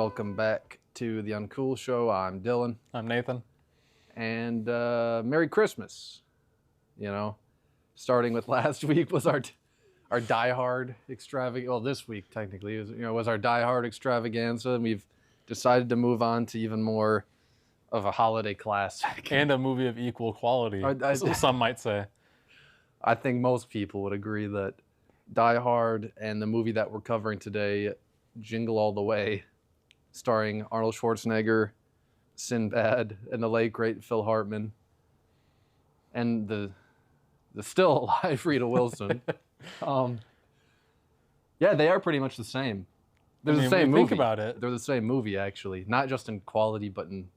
Welcome back to the Uncool show. I'm Dylan. I'm Nathan. And Merry Christmas. You know, starting with last week was our Die Hard extravaganza. Well, this week technically was our Die Hard extravaganza, and we've decided to move on to even more of a holiday classic. And a movie of equal quality, some might say. I think most people would agree that Die Hard and the movie that we're covering today, Jingle All the Way, starring Arnold Schwarzenegger, Sinbad, and the late great Phil Hartman, and the still alive Rita Wilson. Yeah, they are pretty much the same. They're the same movie. Think about it. They're the same movie, actually, not just in quality, but in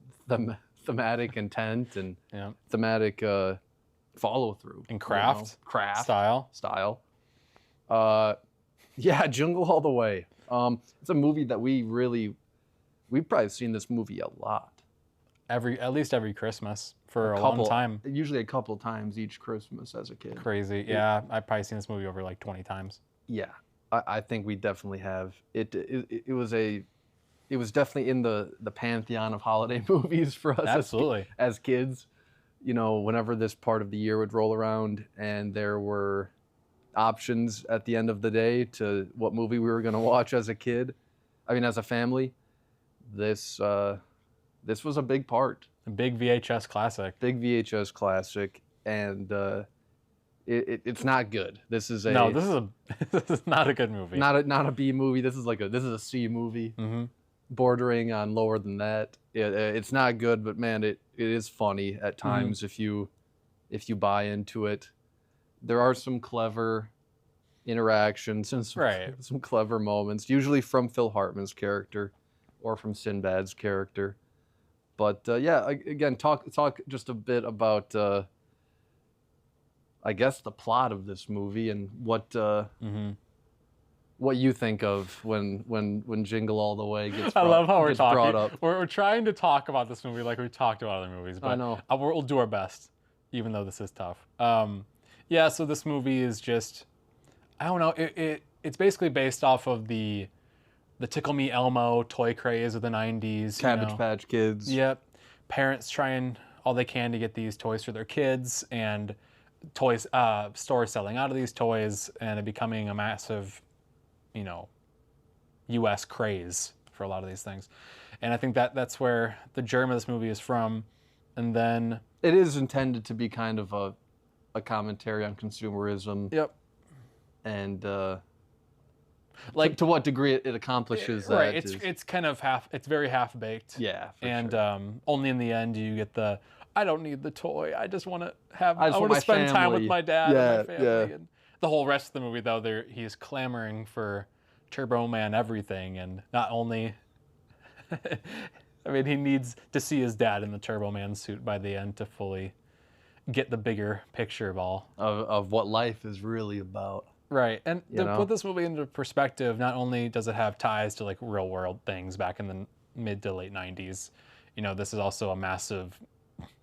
thematic intent and thematic follow through and craft style. Yeah, Jingle All the Way. It's a movie that we've probably seen this movie a lot. At least every Christmas for a long time. Usually a couple times each Christmas as a kid. Crazy. Yeah, I've probably seen this movie over like 20 times. Yeah, I think we definitely have. It was definitely in the pantheon of holiday movies for us. Absolutely. As kids, you know, whenever this part of the year would roll around and there were options at the end of the day to what movie we were going to watch as a kid, as a family, this was a big part. A big VHS classic. And it's not good. This is not a good movie. Not a B movie. This is a C movie, bordering on lower than that. It's not good, but man, it is funny at times if you buy into it. There are some clever interactions and some clever moments, usually from Phil Hartman's character or from Sinbad's character. But again, talk just a bit about, I guess, the plot of this movie and what you think of when Jingle All the Way gets brought, I love how we're talking. Brought up. We're trying to talk about this movie like we've talked about other movies, but I know. We'll do our best, even though this is tough. So this movie is just, I don't know, it's basically based off of the Tickle Me Elmo toy craze of the 90s. Cabbage Patch Kids. Yep. Parents trying all they can to get these toys for their kids, and stores selling out of these toys, and it becoming a massive, U.S. craze for a lot of these things. And I think that's where the germ of this movie is from. And then it is intended to be kind of a commentary on consumerism. Yep. And to what degree it accomplishes that. Right. It's kind of it's very half baked. Yeah. Only in the end do you get I don't need the toy. I just want to spend time with my dad and my family. Yeah. And the whole rest of the movie, though, he's clamoring for Turboman everything, and not only. He needs to see his dad in the Turboman suit by the end to fully get the bigger picture of all of what life is really about. Right, and to put this movie into perspective, not only does it have ties to real world things back in the mid to late 90s, this is also a massive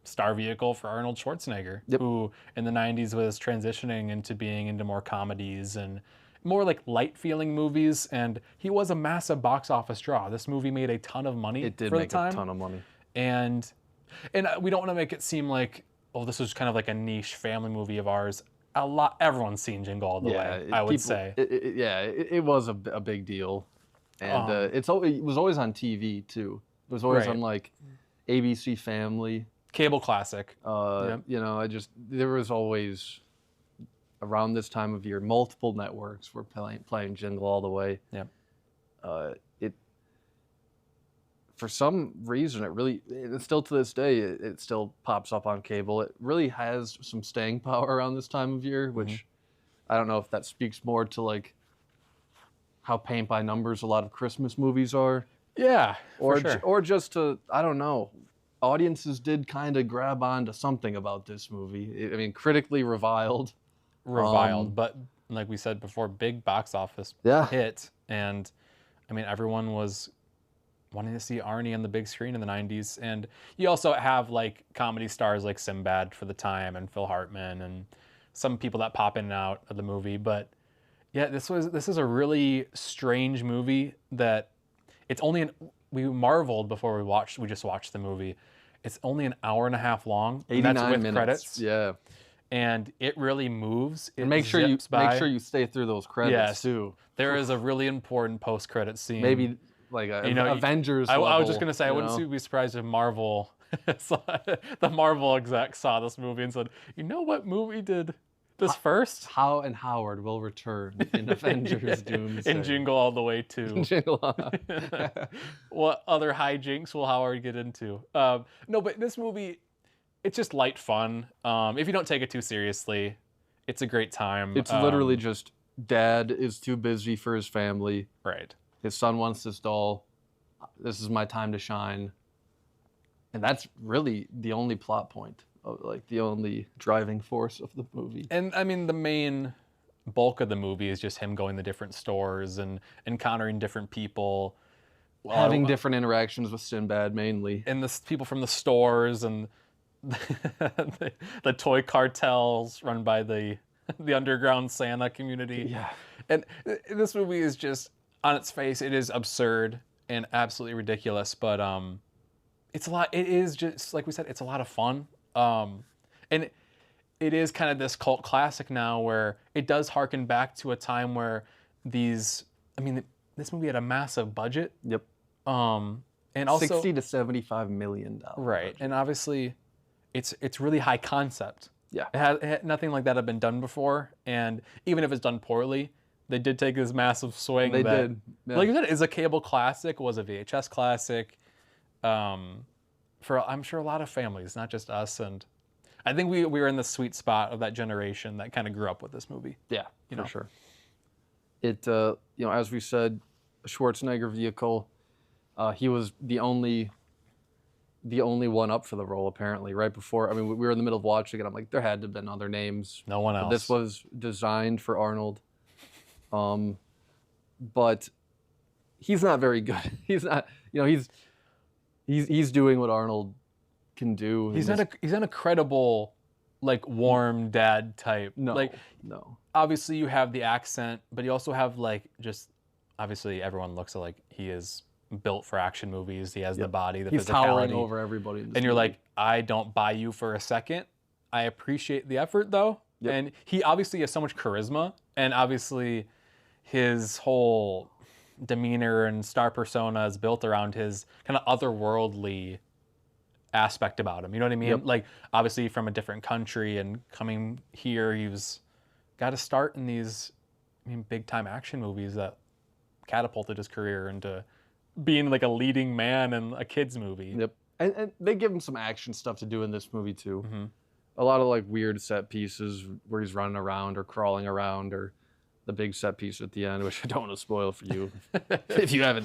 star vehicle for Arnold Schwarzenegger, who in the 90s was transitioning into more comedies and more light feeling movies, and he was a massive box office draw. This movie made a ton of money. It did for make the time. A ton of money. And we don't want to make it seem like, this was kind of like a niche family movie of ours. Everyone's seen Jingle All the Way, I would say. It was a big deal. And it was always on TV too. It was always on ABC Family. Cable classic. There was always, around this time of year, multiple networks were playing Jingle All the Way. Yep. For some reason, it's still to this day, it still pops up on cable. It really has some staying power around this time of year, which I don't know if that speaks more to how paint by numbers a lot of Christmas movies are. Yeah, or just to, I don't know, audiences did kind of grab onto something about this movie. Critically reviled, but like we said before, big box office hit, and everyone was wanting to see Arnie on the big screen in the 90s. And you also have comedy stars like Sinbad for the time, and Phil Hartman, and some people that pop in and out of the movie. But yeah, this is a really strange movie that it's only we marveled before we just watched the movie. It's only an hour and a half long. 89 and that's with minutes. credits. Yeah. And it really moves. It And make sure by. you stay through those credits too. There is a really important post-credit scene. Maybe like Avengers. I was just level, gonna say I wouldn't be surprised if Marvel, the Marvel exec saw this movie and said, "You know what movie did this first? How and Howard will return in Avengers Doomsday. In Jingle All the Way too." Jingle. What other hijinks will Howard get into? No, but this movie, it's just light fun. If you don't take it too seriously, it's a great time. It's literally just dad is too busy for his family. Right. His son wants this doll. This is my time to shine. And that's really the only plot point, like the only driving force of the movie. And I mean, the main bulk of the movie is just him going to different stores and encountering different people. Having different interactions with Sinbad mainly. And the people from the stores and the toy cartels run by the underground Santa community. Yeah. And this movie is just, on its face, it is absurd and absolutely ridiculous, but it's a lot. It is just, like we said, it's a lot of fun. And it is kind of this cult classic now where it does harken back to a time where this movie had a massive budget. Yep. And also 60 to 75 million dollars. Right. Budget. And obviously it's really high concept. Yeah. It had nothing like that had been done before, and even if it's done poorly, they did take this massive swing. They did. Yeah. Like you said, is a cable classic, was a VHS classic. For I'm sure a lot of families, not just us, and I think we were in the sweet spot of that generation that kind of grew up with this movie. Yeah, for sure. It as we said, a Schwarzenegger vehicle. He was the only one up for the role apparently. Right before, we were in the middle of watching it. I'm like, there had to have been other names. No one else. But this was designed for Arnold, but he's not very good. He's not. He's doing what Arnold can do. He's not a credible, like, warm dad type. No. Obviously, you have the accent, but you also have obviously everyone looks like he is built for action movies. He has the body, the he's physicality. towering over everybody. And you're like, I don't buy you for a second. I appreciate the effort though. Yep. And he obviously has so much charisma, and obviously his whole demeanor and star persona is built around his kind of otherworldly aspect about him. You know what I mean? Yep. Like, obviously from a different country and coming here, he's got to start in these big time action movies that catapulted his career into being like a leading man in a kids movie. Yep. And they give him some action stuff to do in this movie too. Mm-hmm. A lot of like weird set pieces where he's running around or crawling around, or the big set piece at the end, which I don't want to spoil for you if you haven't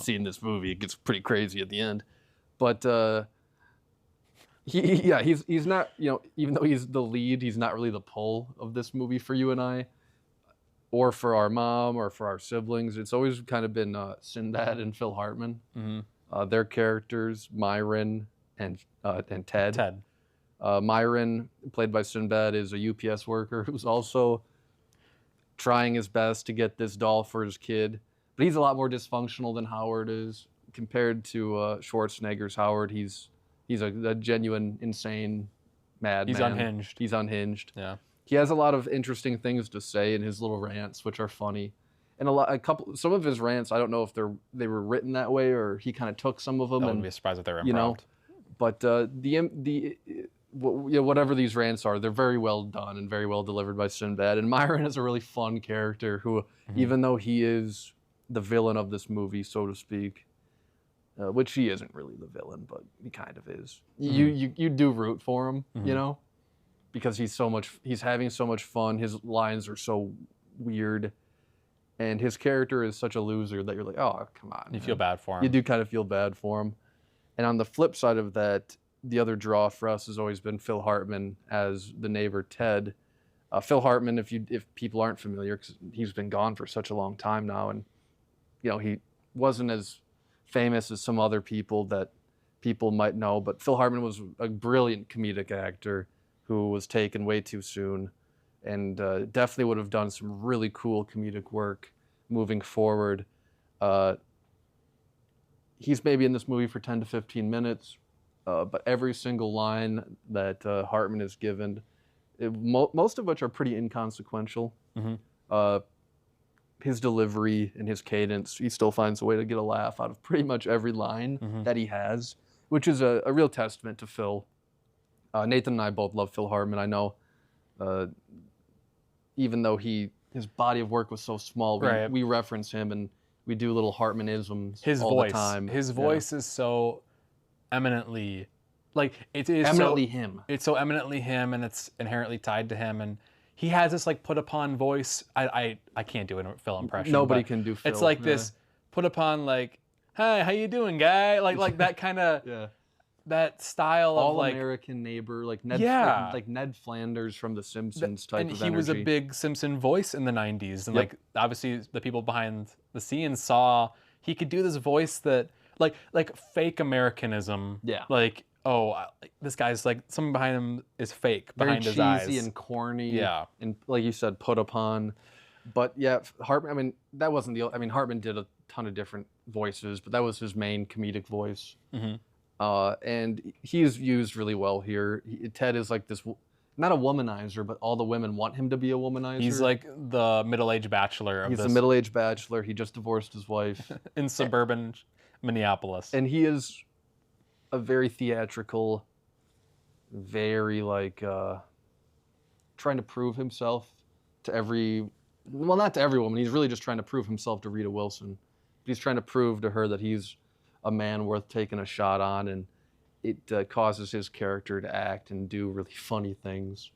seen this movie. It gets pretty crazy at the end. But he's not, even though he's the lead, he's not really the pull of this movie for you and I, or for our mom, or for our siblings. It's always kind of been Sinbad and Phil Hartman. Mm-hmm. Their characters, Myron and Ted. Myron, played by Sinbad, is a UPS worker who's also trying his best to get this doll for his kid. But he's a lot more dysfunctional than Howard is. Compared to Schwarzenegger's Howard, he's a genuine, insane madman. He's unhinged. Yeah. He has a lot of interesting things to say in his little rants, which are funny. And some of his rants, I don't know if they were written that way or he kind of took some of them. I wouldn't be surprised if they were improv. But whatever these rants are, they're very well done and very well delivered by Sinbad. And Myron is a really fun character who, even though he is the villain of this movie, so to speak, which he isn't really the villain, but he kind of is. You do root for him, because he's having so much fun. His lines are so weird, and his character is such a loser that you're like, oh, come on. You feel bad for him. You do kind of feel bad for him. And on the flip side of that, the other draw for us has always been Phil Hartman as the neighbor Ted. Phil Hartman, if people aren't familiar, because he's been gone for such a long time now, and he wasn't as famous as some other people that people might know, but Phil Hartman was a brilliant comedic actor who was taken way too soon, and definitely would have done some really cool comedic work moving forward. he's maybe in this movie for 10 to 15 minutes, but every single line that Hartman is given, most of which are pretty inconsequential. His delivery and his cadence, he still finds a way to get a laugh out of pretty much every line that he has, which is a real testament to Phil. Nathan and I both love Phil Hartman. I know, even though his body of work was so small, we reference him and we do little Hartmanisms all the time. His voice is so eminently, like it is eminently him. It's so eminently him, and it's inherently tied to him. And he has this like put upon voice. I can't do a Phil impression. Nobody can do Phil. It's like this put upon, like, "Hi, how you doing, guy?" Like that kind of that style of like All-American neighbor, like Ned, like Ned Flanders from The Simpsons type of energy. And he was a big Simpson voice in the 90s. And like obviously the people behind the scenes saw he could do this voice that like fake Americanism. Yeah. Like, this guy's like, someone behind him is fake behind his eyes. Very cheesy and corny. Yeah. And like you said, put upon. But yeah, Hartman, I mean, that wasn't Hartman did a ton of different voices, but that was his main comedic voice. And he's used really well here. Ted is like this, not a womanizer, but all the women want him to be a womanizer. He's like the middle-aged bachelor of He's the middle-aged bachelor. He just divorced his wife. in suburban Minneapolis. And he is a very theatrical, very like trying to prove himself to not to every woman. He's really just trying to prove himself to Rita Wilson. But he's trying to prove to her that he's a man worth taking a shot on, and it causes his character to act and do really funny things.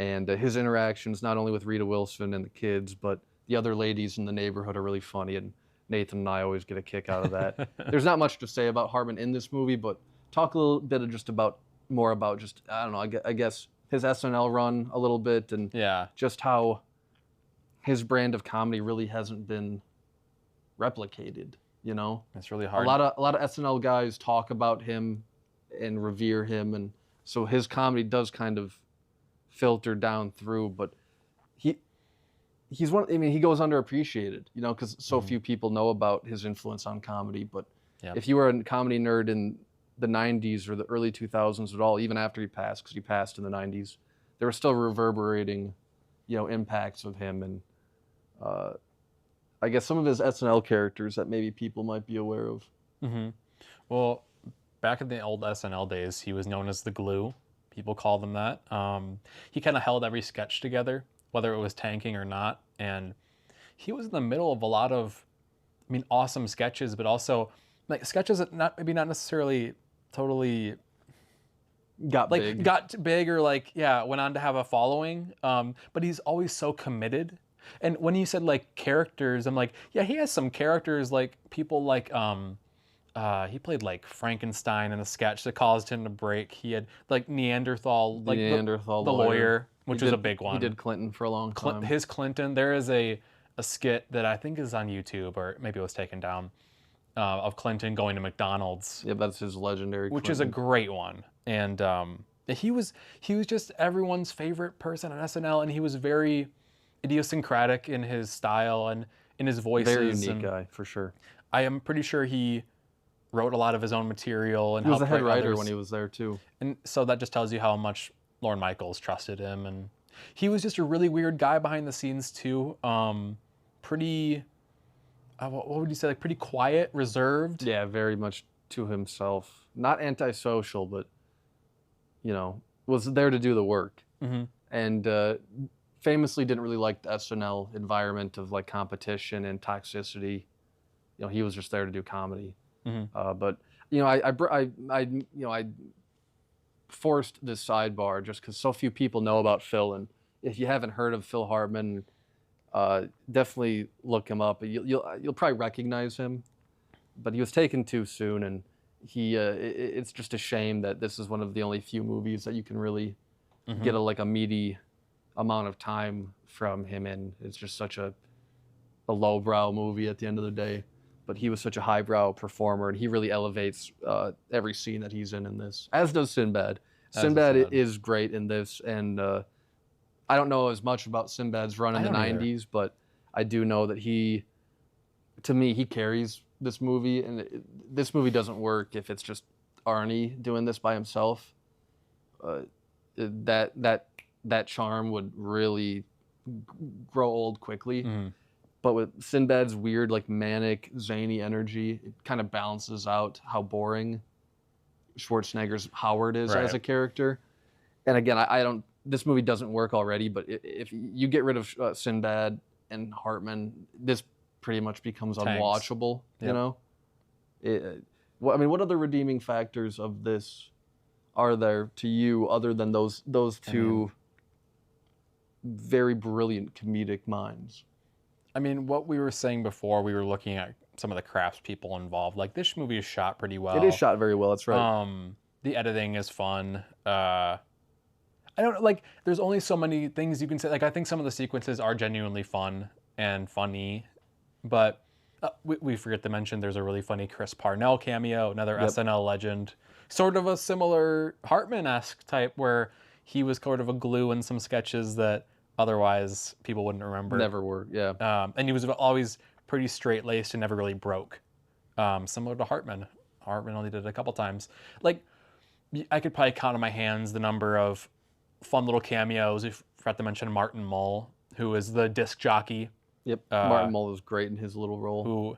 And his interactions, not only with Rita Wilson and the kids, but the other ladies in the neighborhood are really funny, and Nathan and I always get a kick out of that. There's not much to say about Hartman in this movie, but talk a little bit more about just, I don't know, I guess his SNL run a little bit, and just how his brand of comedy really hasn't been replicated. You know, it's really hard. A lot of SNL guys talk about him and revere him, and so his comedy does kind of filter down through. But he's one. I mean, he goes underappreciated, you know, because so few people know about his influence on comedy. But if you were a comedy nerd in the '90s or the early 2000s at all, even after he passed, because he passed in the '90s, there were still reverberating, you know, impacts of him and. I guess some of his SNL characters that maybe people might be aware of. Well, back in the old SNL days, he was known as the Glue. People called him that. He kind of held every sketch together, whether it was tanking or not. And he was in the middle of a lot of, awesome sketches, but also like sketches that maybe not necessarily totally got big or went on to have a following. But he's always so committed. And when you said like characters, I'm like, yeah, he has some characters like people like he played like Frankenstein in a sketch that caused him to break. He had like Neanderthal, like the lawyer, which is a big one. He did Clinton for a long time. His Clinton. There is a skit that I think is on YouTube, or maybe it was taken down, of Clinton going to McDonald's. Yeah, that's his legendary. Which is a great one. And he was just everyone's favorite person on SNL, and he was very idiosyncratic in his style and in his voices. Very unique guy, for sure. I am pretty sure he wrote a lot of his own material and he was helped a head writer others. when he was there too. And so that just tells you how much Lorne Michaels trusted him. And he was just a really weird guy behind the scenes too. Pretty, what would you say? Like pretty quiet, reserved. Yeah, very much to himself. Not antisocial, but was there to do the work. And famously didn't really like the SNL environment of like competition and toxicity. He was just there to do comedy. But I forced this sidebar just because so few people know about Phil, and if you haven't heard of Phil Hartman, definitely look him up. You'll probably recognize him, but he was taken too soon, and it's just a shame that this is one of the only few movies that you can really get a meaty amount of time from him in. It's just such a lowbrow movie at the end of the day. But he was such a highbrow performer, and he really elevates every scene that he's in this, as does Sinbad. Sinbad is great in this, and I don't know as much about Sinbad's run in the 90s, but I do know that he to me, he carries this movie, and this movie doesn't work if it's just Arnie doing this by himself. That charm would really grow old quickly. But with Sinbad's weird, like manic, zany energy, it kind of balances out how boring Schwarzenegger's Howard is as a character. And again, I don't. This movie doesn't work already, but if you get rid of Sinbad and Hartman, this pretty much becomes unwatchable. You know. What other redeeming factors of this are there to you other than those two very brilliant comedic minds? I mean, what we were saying before, we were looking at some of the craftspeople involved. Like, this movie is shot pretty well. It is shot very well. That's right. The editing is fun. I don't like. There's only so many things you can say. Like, I think some of the sequences are genuinely fun and funny, but we forget to mention there's a really funny Chris Parnell cameo, another SNL legend, sort of a similar Hartman-esque type, where he was sort of a glue in some sketches that otherwise people wouldn't remember. Never were, yeah. And he was always pretty straight-laced and never really broke. Similar to Hartman. Hartman only did it a couple times. Like, I could probably count on my hands the number of fun little cameos. We forgot to mention Martin Mull, who is the disc jockey. Yep, Martin Mull was great in his little role. Who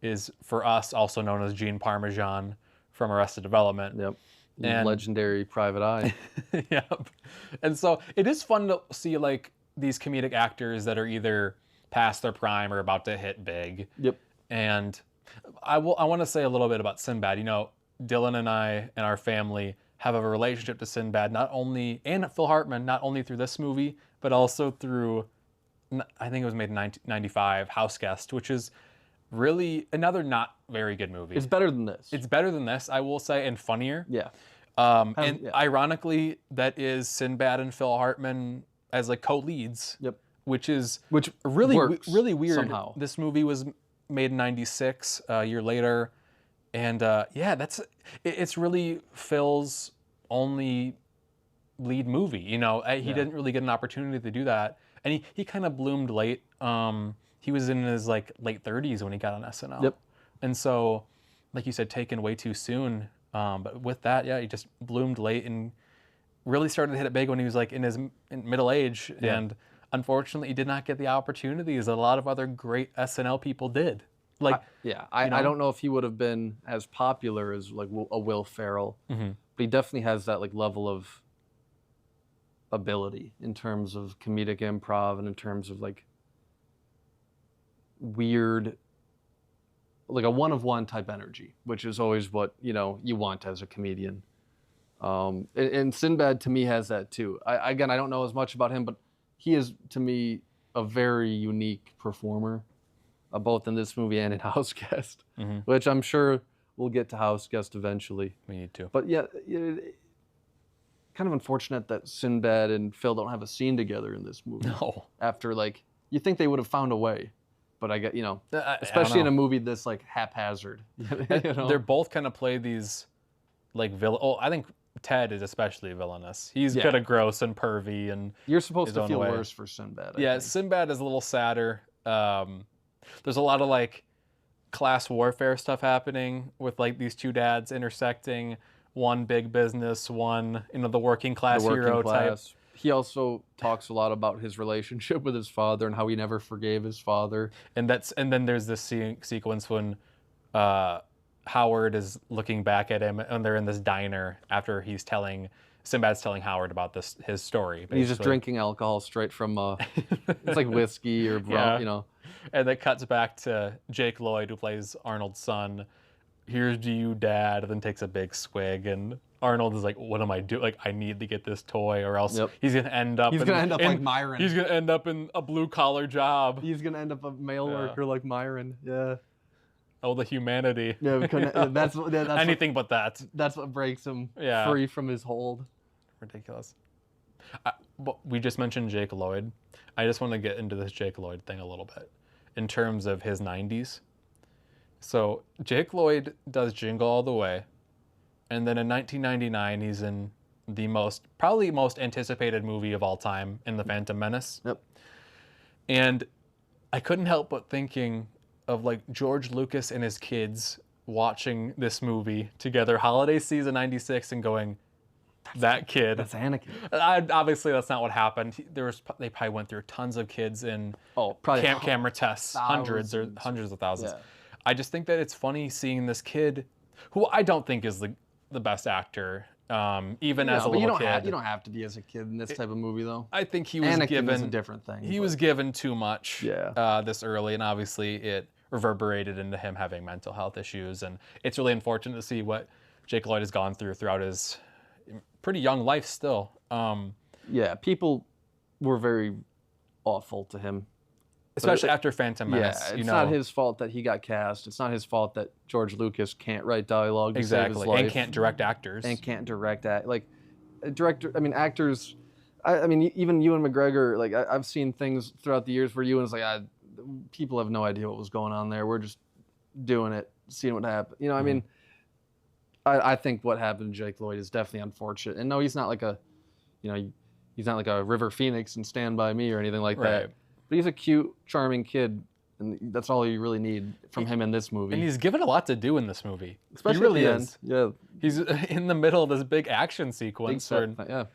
is, for us, also known as Gene Parmesan from Arrested Development. Yep. And legendary Private Eye. Yep. And so it is fun to see like these comedic actors that are either past their prime or about to hit big. Yep. And I want to say a little bit about Sinbad. You know, Dylan and I and our family have a relationship to Sinbad, and Phil Hartman, not only through this movie, but also through, I think it was made in 1995, House Guest, which is really another not very good movie. It's better than this. It's better than this, I will say, and funnier. Yeah. Ironically, that is Sinbad and Phil Hartman as like co-leads. Yep. Which really really weird. Somehow. This movie was made in '96, a year later, and it's really Phil's only lead movie. You know, he didn't really get an opportunity to do that, and he kind of bloomed late. He was in his like late 30s when he got on SNL. Yep. And so, like you said, taken way too soon. But with that, he just bloomed late and really started to hit it big when he was like in middle age. Yeah. And unfortunately, he did not get the opportunities that a lot of other great SNL people did. Like, I don't know if he would have been as popular as like a Will Ferrell, but he definitely has that like level of ability in terms of comedic improv and in terms of like weird, like a one-of-one type energy, which is always what you want as a comedian. And Sinbad to me has that too. I don't know as much about him, but he is to me a very unique performer, both in this movie and in House Guest, which I'm sure we'll get to House Guest eventually. We need to. But yeah, kind of unfortunate that Sinbad and Phil don't have a scene together in this movie. No. After you think they would have found a way. But I get, especially in a movie this like haphazard. They're both kind of play these like villain. Oh, I think Ted is especially villainous. He's kind of gross and pervy, and you're supposed to feel worse for Sinbad. I think. Sinbad is a little sadder. There's a lot of like class warfare stuff happening with like these two dads intersecting. One big business, one the working class hero type. He also talks a lot about his relationship with his father and how he never forgave his father. And then there's this sequence when Howard is looking back at him and they're in this diner after Sinbad's telling Howard about his story. Basically. He's just drinking alcohol straight from it's like whiskey or rum, And that cuts back to Jake Lloyd, who plays Arnold's son. Here's to you, Dad, and then takes a big swig, and Arnold is like, what am I doing? Like, I need to get this toy or else he's going to end up like Myron. He's going to end up in a blue-collar job. He's going to end up a mail worker like Myron. Yeah. Oh, the humanity. Yeah, that's anything but that. That's what breaks him free from his hold. Ridiculous. But we just mentioned Jake Lloyd. I just want to get into this Jake Lloyd thing a little bit in terms of his 90s. So Jake Lloyd does Jingle All the Way. And then in 1999, he's in the probably most anticipated movie of all time, in The Phantom Menace. Yep. And I couldn't help but thinking, of like George Lucas and his kids watching this movie together, holiday season '96, and going, that kid. That's Anakin. Obviously, that's not what happened. They probably went through tons of kids in probably camera tests, hundreds of thousands. Yeah. I just think that it's funny seeing this kid, who I don't think is the best actor, even as a little kid. You don't have to be as a kid in this type of movie, though. I think he was Anakin given is a different thing. He was given too much Yeah. this early, and obviously it reverberated into him having mental health issues. And it's really unfortunate to see what Jake Lloyd has gone throughout his pretty young life still. Yeah, people were very awful to him. Especially after Phantom Menace. Yeah, it's not his fault that he got cast. It's not his fault that George Lucas can't write dialogue to save his life. And can't direct actors. And can't direct actors. I mean, even Ewan McGregor. Like I've seen things throughout the years where Ewan's like, people have no idea what was going on there. We're just doing it, seeing what happened. You know, I mean, I think what happened to Jake Lloyd is definitely unfortunate. And no, he's not like he's not like a River Phoenix in Stand By Me or anything like that. But he's a cute, charming kid, and that's all you really need from him in this movie. And he's given a lot to do in this movie. Especially he really at the is. End. Yeah. He's in the middle of this big action sequence. Yeah.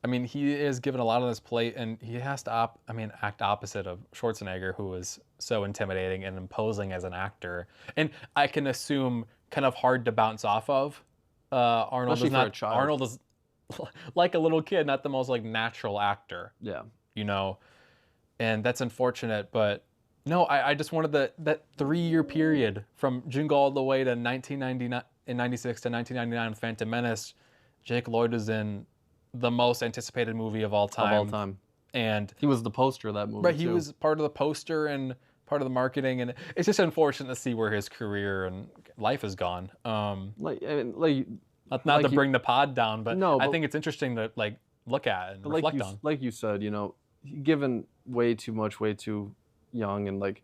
I mean, he is given a lot of this plate, and he has to act opposite of Schwarzenegger, who is so intimidating and imposing as an actor. And I can assume kind of hard to bounce off of. Arnold is like a little kid, not the most like natural actor. Yeah. You know, and that's unfortunate. But no, I just wanted that 3-year period from Jingle all the way to 1999 and 96 to 1999 with Phantom Menace. Jake Lloyd was in the most anticipated movie of all time. And he was the poster of that movie. Right, he was part of the poster and part of the marketing, and it's just unfortunate to see where his career and life has gone. Not to bring the pod down, but I think it's interesting to like look at and reflect on. Like you said, you know, given way too much, way too young, and like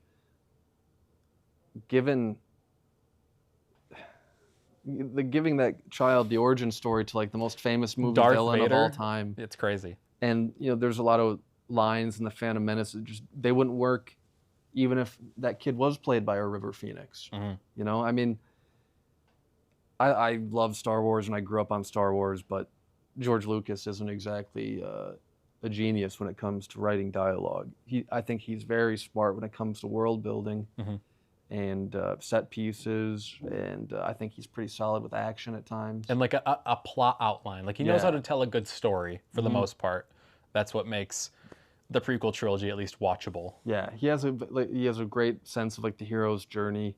giving that child the origin story to like the most famous movie villain of all time. It's crazy. And you know, there's a lot of lines in the Phantom Menace that they wouldn't work even if that kid was played by a River Phoenix. You know, I mean, I love Star Wars and I grew up on Star Wars, but George Lucas isn't exactly a genius when it comes to writing dialogue. I think he's very smart when it comes to world building and set pieces, and I think he's pretty solid with action at times. And like a plot outline. Like he knows how to tell a good story for the most part. That's what makes the prequel trilogy at least watchable. Yeah, he has a great sense of like the hero's journey,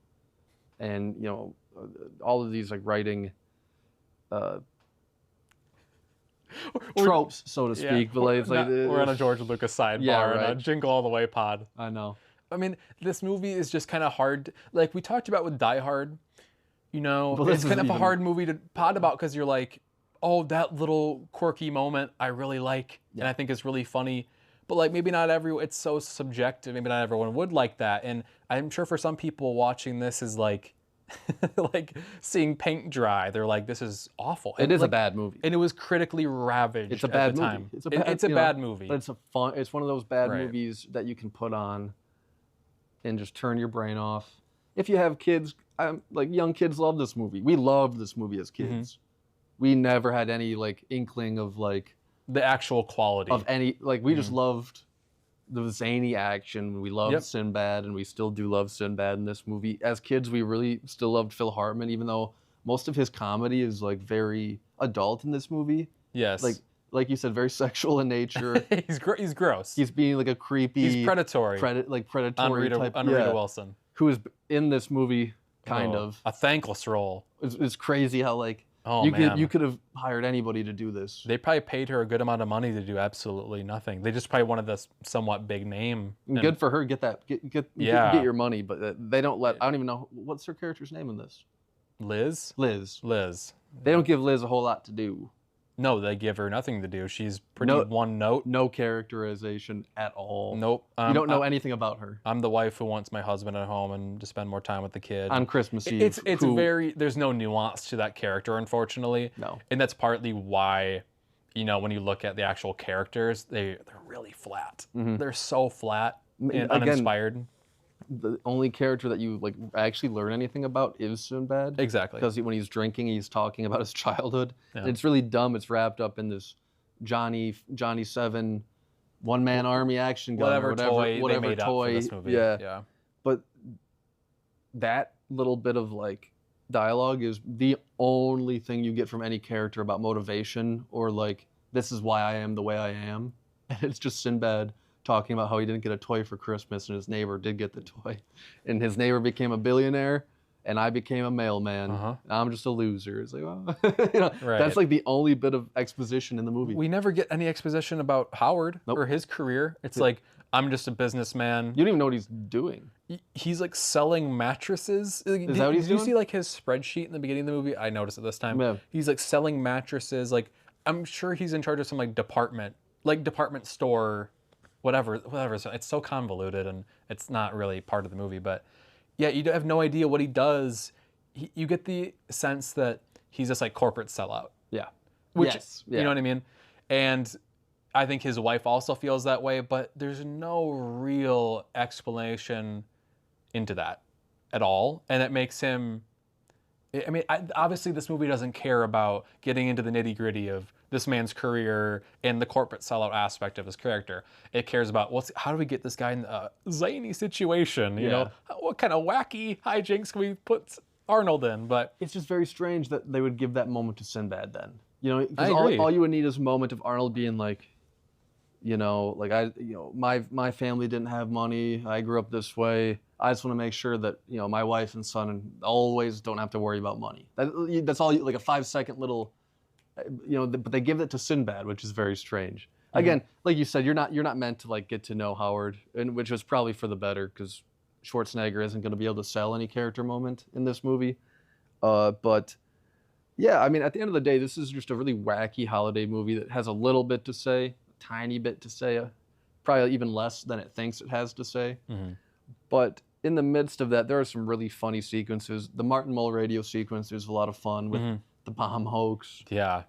and you know, all of these like writing tropes, so to speak. But like, we're on a George Lucas sidebar and a Jingle All the Way pod. I know. I mean, this movie is just kind of hard. Like we talked about with Die Hard, you know, it's kind of a hard movie to pod about because you're like, oh, that little quirky moment I really like, and I think it's really funny. But like maybe not it's so subjective. Maybe not everyone would like that. And I'm sure for some people watching this is like, like seeing paint dry. They're like, this is awful. It is a bad movie. And it was critically ravaged It's a bad at the movie. time. It's a bad movie. But it's one of those bad movies that you can put on and just turn your brain off. If you have kids, like young kids love this movie. We loved this movie as kids. We never had any like inkling of like the actual quality of any, like we just loved the zany action. We loved Sinbad, and we still do love Sinbad in this movie. As kids, we really still loved Phil Hartman, even though most of his comedy is like very adult in this movie. Yes. Like you said, very sexual in nature. He's gross. He's being like a creepy... He's predatory. Predatory type. On Rita Wilson. Who is in this movie, kind of. A thankless role. It's crazy how like... man. You could have hired anybody to do this. They probably paid her a good amount of money to do absolutely nothing. They just probably wanted this somewhat big name. Good for her. Get your money, but they don't let... I don't even know... What's her character's name in this? Liz. They don't give Liz a whole lot to do. No, they give her nothing to do. She's pretty one note. No characterization at all. Nope. You don't know anything about her. I'm the wife who wants my husband at home and to spend more time with the kid. On Christmas Eve. There's no nuance to that character, unfortunately. No. And that's partly why, you know, when you look at the actual characters, they're really flat. They're so flat and uninspired. the only character that you like actually learn anything about is Sinbad. Exactly. Because when he's drinking, he's talking about his childhood. Yeah. And it's really dumb. It's wrapped up in this Johnny 7 one-man army action gun whatever or toy whatever they made toy. up for this movie. Yeah. But that little bit of like dialogue is the only thing you get from any character about motivation or like this is why I am the way I am. And it's just Sinbad talking about how he didn't get a toy for Christmas and his neighbor did get the toy. And his neighbor became a billionaire and I became a mailman. I'm just a loser. It's like, well, that's like the only bit of exposition in the movie. We never get any exposition about Howard or his career. It's like, I'm just a businessman. You don't even know what he's doing. He's like selling mattresses. Is that what he's doing? Did you see like his spreadsheet in the beginning of the movie? I noticed it this time. Yeah. He's like selling mattresses. Like, I'm sure he's in charge of some like department store, whatever. So it's so convoluted and it's not really part of the movie. But yeah, you have no idea what he does. You get the sense that he's just like corporate sellout. Yeah. Which, you know what I mean? And I think his wife also feels that way, but there's no real explanation into that at all. And it makes him, I mean, obviously this movie doesn't care about getting into the nitty gritty of this man's career and the corporate sellout aspect of his character. It cares about how do we get this guy in a zany situation? You know, what kind of wacky hijinks can we put Arnold in? But it's just very strange that they would give that moment to Sinbad then. You know, because I agree. all you would need is a moment of Arnold being like, my family didn't have money. I grew up this way. I just want to make sure that, my wife and son always don't have to worry about money. That's all, like a 5-second little, but they give it to Sinbad, which is very strange. Again, like you said, you're not meant to like get to know Howard, and which was probably for the better because Schwarzenegger isn't going to be able to sell any character moment in this movie. But yeah, I mean, at the end of the day, this is just a really wacky holiday movie that has a little bit to say, a tiny bit to say, probably even less than it thinks it has to say. But in the midst of that, there are some really funny sequences. The Martin Mull radio sequence is a lot of fun with the bomb hoax. Yeah.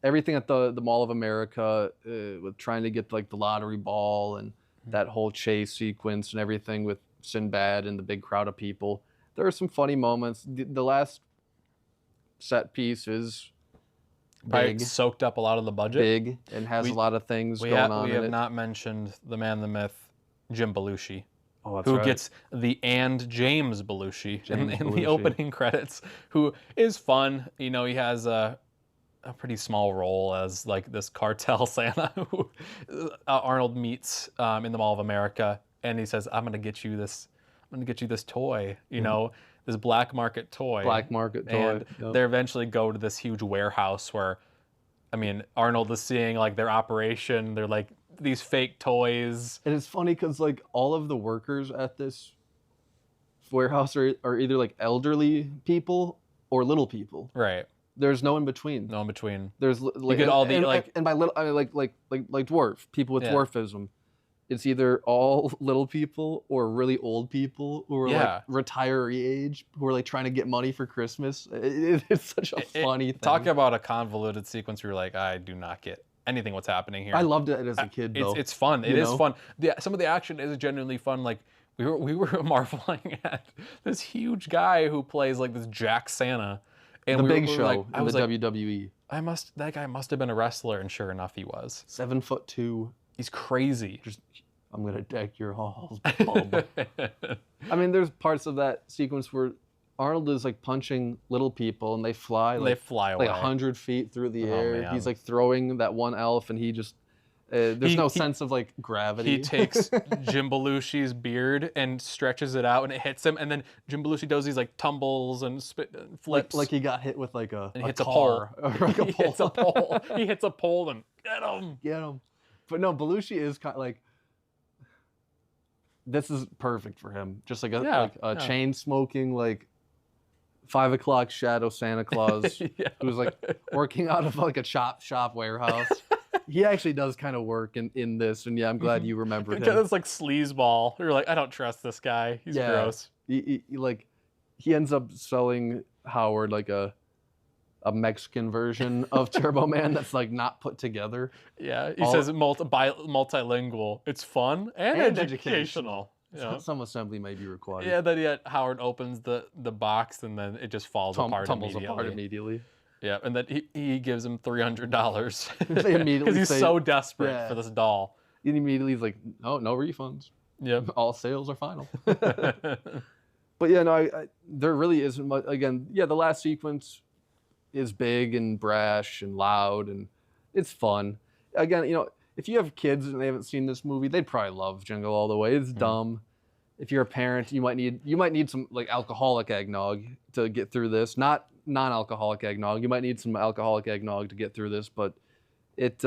Everything at the Mall of America with trying to get like the lottery ball and that whole chase sequence and everything with Sinbad and the big crowd of people. There are some funny moments. The last set piece is probably soaked up a lot of the budget. Big and has a lot of things going on. We have not mentioned the man, the myth, Jim Belushi. Oh, that's who right. gets the James Belushi in the opening credits, who is fun. He has a pretty small role as like this cartel Santa who Arnold meets in the Mall of America, and he says, "I'm gonna get you this toy." This black market toy. And they eventually go to this huge warehouse where, I mean, Arnold is seeing like their operation. They're like these fake toys. And it's funny because like all of the workers at this warehouse are either like elderly people or little people. Right. There's no in between. No in between. There's like and by little I mean like dwarf people with dwarfism. It's either all little people or really old people who are like retiree age who are like trying to get money for Christmas. It's such a funny thing. Talk about a convoluted sequence where you're like, I do not get anything what's happening here. I loved it as a kid though. It's fun. It is fun. Some of the action is genuinely fun. Like we were marveling at this huge guy who plays like this Jack Santa. And the Big Show like, in the WWE. That guy must have been a wrestler, and sure enough, he was. 7'2". He's crazy. I'm gonna deck your halls, bub. I mean, there's parts of that sequence where Arnold is like punching little people, and they fly. Like, they fly away like 100 feet through the air. Man. He's like throwing that one elf, and he just there's no sense of like gravity. He takes Jim Belushi's beard and stretches it out, and it hits him. And then Jim Belushi does these like tumbles and flips, like he got hit with like a hits car. a pole. He hits a pole. He hits a pole and get him. But no, Belushi is kind of like. This is perfect for him. Just like a chain smoking, like 5 o'clock shadow Santa Claus who's like working out of like a shop warehouse. He actually does kind of work in this, and I'm glad you remembered him. It's like sleazeball. You're like, I don't trust this guy. He's gross. He ends up selling Howard like a Mexican version of Turboman that's like not put together. Yeah, he says multilingual. It's fun and educational. You know? Some assembly may be required. Yeah, then yet Howard opens the box and then it just falls apart tumbles immediately. apart immediately. Yeah, and then he gives him $300 They immediately because he's say, so desperate yeah. for this doll. And immediately he's like, "Oh, no refunds. Yep. All sales are final." But yeah, no, there really isn't much. Again, yeah, the last sequence is big and brash and loud and it's fun. Again, you know, if you have kids and they haven't seen this movie, they'd probably love Jingle All the Way. It's dumb. If you're a parent, you might need some like alcoholic eggnog to get through this. Not non-alcoholic eggnog. You might need some alcoholic eggnog to get through this, but it's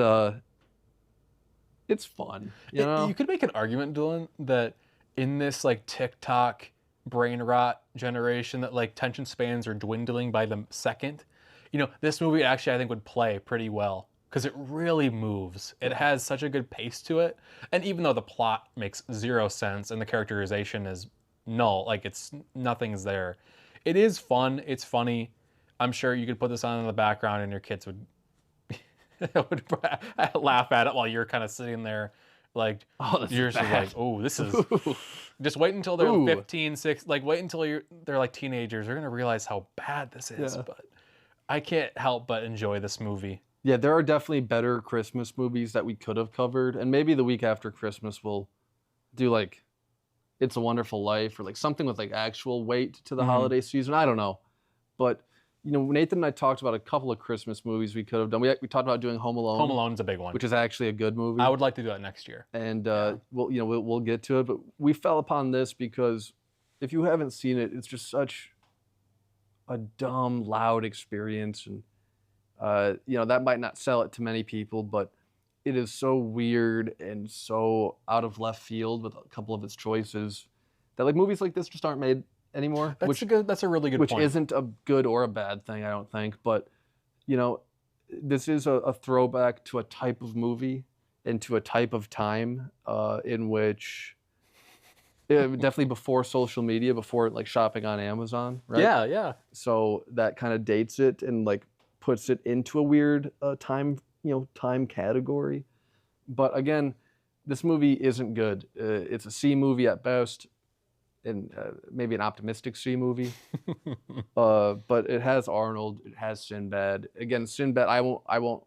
fun. You know? You could make an argument, Dylan, that in this like TikTok brain rot generation that like attention spans are dwindling by the second, you know, this movie actually I think would play pretty well because it really moves. It has such a good pace to it. And even though the plot makes zero sense and the characterization is null, like nothing's there, it is fun. It's funny. I'm sure you could put this on in the background and your kids would laugh at it while you're kind of sitting there like, you're just like, oh, this is... Just wait until they're 15, 6, like wait until they're like teenagers. They're going to realize how bad this is. Yeah. But I can't help but enjoy this movie. Yeah, there are definitely better Christmas movies that we could have covered. And maybe the week after Christmas we'll do like It's a Wonderful Life or like something with like actual weight to the holiday season. I don't know. But, you know, Nathan and I talked about a couple of Christmas movies we could have done. We talked about doing Home Alone. Home Alone's a big one. Which is actually a good movie. I would like to do that next year. And we'll get to it. But we fell upon this because if you haven't seen it, it's just such a dumb, loud experience. And, you know, that might not sell it to many people, but it is so weird and so out of left field with a couple of its choices that like movies like this just aren't made anymore. That's a really good point. Which isn't a good or a bad thing, I don't think. But, you know, this is a throwback to a type of movie and to a type of time in which, definitely before social media, before like shopping on Amazon, right? Yeah, yeah. So that kind of dates it and like puts it into a weird time category. But again, this movie isn't good. It's a C movie at best. And maybe an optimistic C movie, but it has Arnold, it has Sinbad. Again, Sinbad, I won't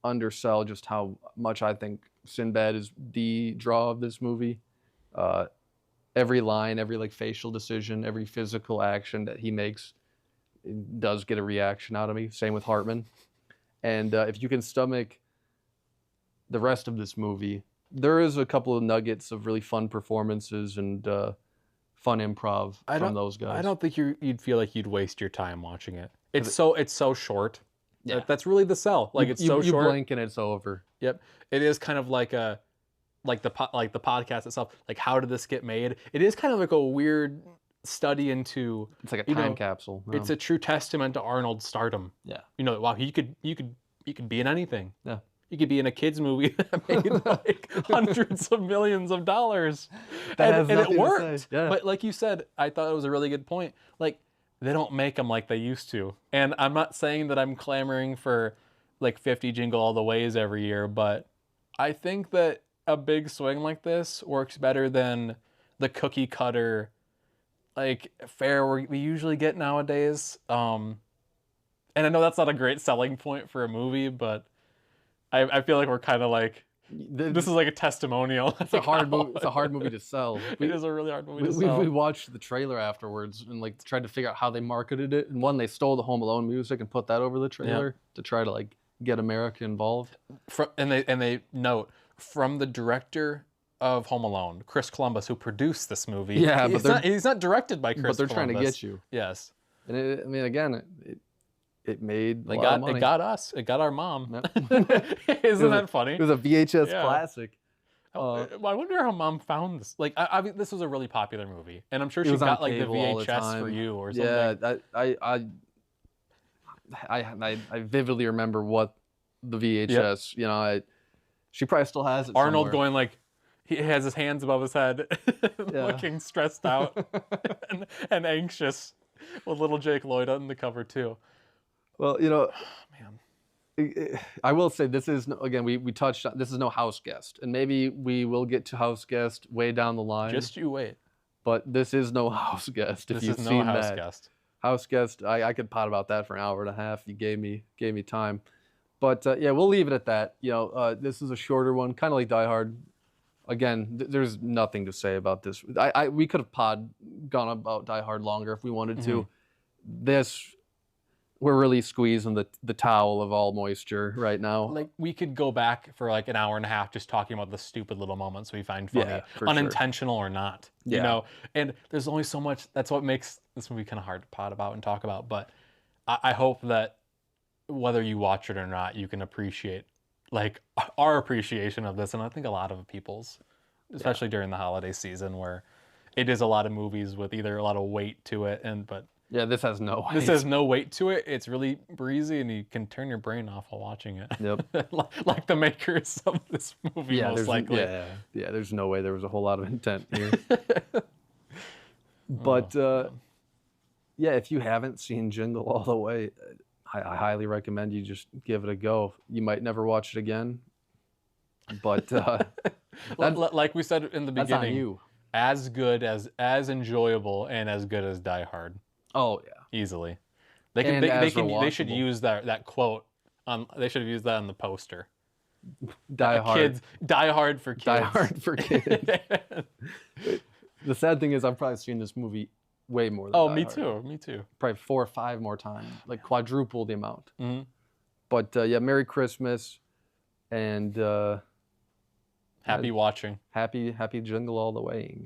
undersell just how much I think Sinbad is the draw of this movie. Every line, every like facial decision, every physical action that he makes does get a reaction out of me. Same with Hartman. And if you can stomach the rest of this movie, there is a couple of nuggets of really fun performances and fun improv from those guys. I don't think you'd feel like you'd waste your time watching it. It's so short. Yeah. That's really the sell. Like it's so short. You blink and it's over. Yep. It is kind of like the podcast itself. Like how did this get made? It is kind of like a weird study into. It's like a time capsule. Yeah. It's a true testament to Arnold's stardom. Yeah. You know, wow, he could be in anything. Yeah. You could be in a kids movie that made like hundreds of millions of dollars, and it worked. Yeah. But like you said, I thought it was a really good point. Like they don't make them like they used to, and I'm not saying that I'm clamoring for like 50 Jingle All the Ways every year, but I think that a big swing like this works better than the cookie cutter like fare we usually get nowadays. And I know that's not a great selling point for a movie, but I feel like we're kind of like, this is like a testimonial. It's a hard movie. It's a hard movie to sell. It is a really hard movie to sell. We watched the trailer afterwards and like tried to figure out how they marketed it. And one, they stole the Home Alone music and put that over the trailer to try to like get America involved. And they note from the director of Home Alone, Chris Columbus, who produced this movie. Yeah, but he's not directed by Chris Columbus. But they're trying to get you. Yes. And I mean, again, it made a lot of money. It got us. It got our mom. Isn't that funny? It was a VHS classic. I wonder how Mom found this. Like, I mean, this was a really popular movie, and I'm sure she got like the VHS for you or something. Yeah, I vividly remember what the VHS. You know, she probably still has it. Arnold somewhere. going like, he has his hands above his head, looking stressed out and anxious, with little Jake Lloyd on the cover too. Well, you know, man, I will say this is again we touched on this is no House Guest, and maybe we will get to House Guest way down the line. Just you wait. But this is no House Guest. If This you've is no seen House that Guest. House Guest, I could pot about that for an hour and a half. You gave me time, but yeah, we'll leave it at that. You know, this is a shorter one, kind of like Die Hard. Again, there's nothing to say about this. We could have gone about Die Hard longer if we wanted to. This, we're really squeezing the towel of all moisture right now. Like, we could go back for like an hour and a half just talking about the stupid little moments we find funny, Yeah, for unintentional or not. You Yeah. know, and there's only so much. That's what makes this movie kind of hard to pot about and talk about. But I hope that whether you watch it or not, you can appreciate like our appreciation of this, and I think a lot of people's, especially during the holiday season, where it is a lot of movies with either a lot of weight to it, but Yeah, this has no weight. this has no weight to it. It's really breezy, and you can turn your brain off while watching it. Yep. Like the makers of this movie, Yeah, most likely. Yeah, there's no way there was a whole lot of intent here. But yeah, if you haven't seen Jingle all the way, I highly recommend you just give it a go. You might never watch it again, but like we said in the that's on beginning, you. as good as enjoyable and as good as Die Hard, Oh yeah, easily. They can And they as should rewatchable. use that quote on. They should have used that on the poster. Die Hard. Kids, Die Hard for kids. Die Hard for kids. The sad thing is, I've probably seen this movie way more than Oh, Die me Hard. too. Me too. Probably 4 or 5 more times, like quadruple the amount. Mhm. But yeah, Merry Christmas, and Happy watching. happy Jingle all the way.